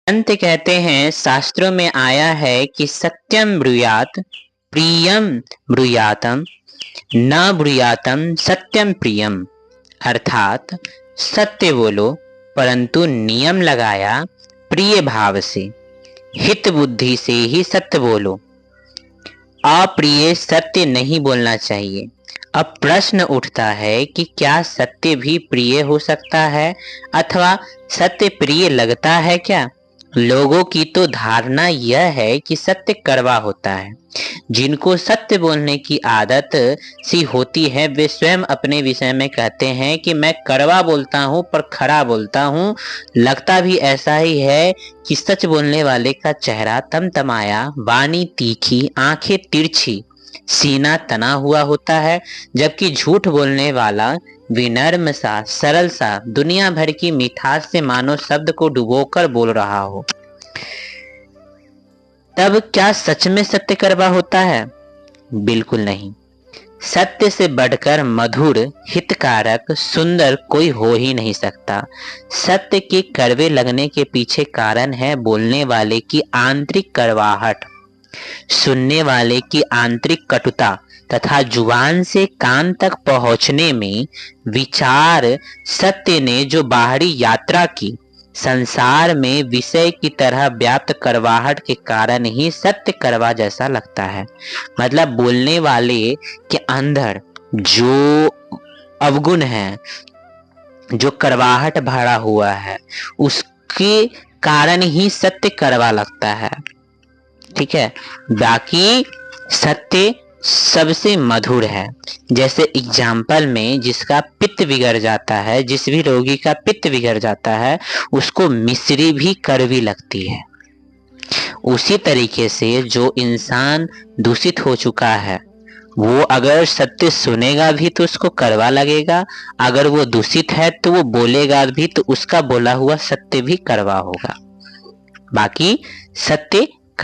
संत कहते हैं, शास्त्रों में आया है कि सत्यम ब्रूयात प्रियम ब्रूयातम न ब्रूयातम सत्यम प्रियम। अर्थात सत्य बोलो परंतु नियम लगाया प्रिय भाव से, हित बुद्धि से ही सत्य बोलो। अप्रिय सत्य नहीं बोलना चाहिए। अब प्रश्न उठता है कि क्या सत्य भी प्रिय हो सकता है अथवा सत्य प्रिय लगता है क्या? लोगों की तो धारणा यह है कि सत्य कड़वा होता है। जिनको सत्य बोलने की आदत सी होती है वे स्वयं अपने विषय में कहते हैं कि मैं कड़वा बोलता हूँ पर खरा बोलता हूँ। लगता भी ऐसा ही है कि सच बोलने वाले का चेहरा तमतमाया, वाणी तीखी, आंखें तिरछी, सीना तना हुआ होता है, जबकि झूठ बोलने वाला विनम्र सा, सरल सा, दुनिया भर की मिठास से मानो शब्द को डुबोकर बोल रहा हो। तब क्या सच में सत्य कड़वा होता है? बिल्कुल नहीं। सत्य से बढ़कर मधुर, हितकारक, सुंदर कोई हो ही नहीं सकता। सत्य के कड़वे लगने के पीछे कारण है बोलने वाले की आंतरिक कड़वाहट, सुनने वाले की आंतरिक कटुता तथा जुबान से कान तक पहुंचने में विचार सत्य ने जो बाहरी यात्रा की, संसार में विषय की तरह व्याप्त कड़वाहट के कारण ही सत्य कड़वा जैसा लगता है। मतलब बोलने वाले के अंदर जो अवगुण है, जो कड़वाहट भरा हुआ है, उसके कारण ही सत्य कड़वा लगता है। ठीक है, बाकी सत्य सबसे मधुर है। जैसे एग्जाम्पल में जिसका पित्त बिगड़ जाता है, जिस भी रोगी का पित्त बिगड़ जाता है उसको मिश्री भी कड़वी लगती है। उसी तरीके से जो इंसान दूषित हो चुका है वो अगर सत्य सुनेगा भी तो उसको कड़वा लगेगा, अगर वो दूषित है तो वो बोलेगा भी तो उसका बोला हुआ सत्य भी कड़वा होगा। बाकी सत्य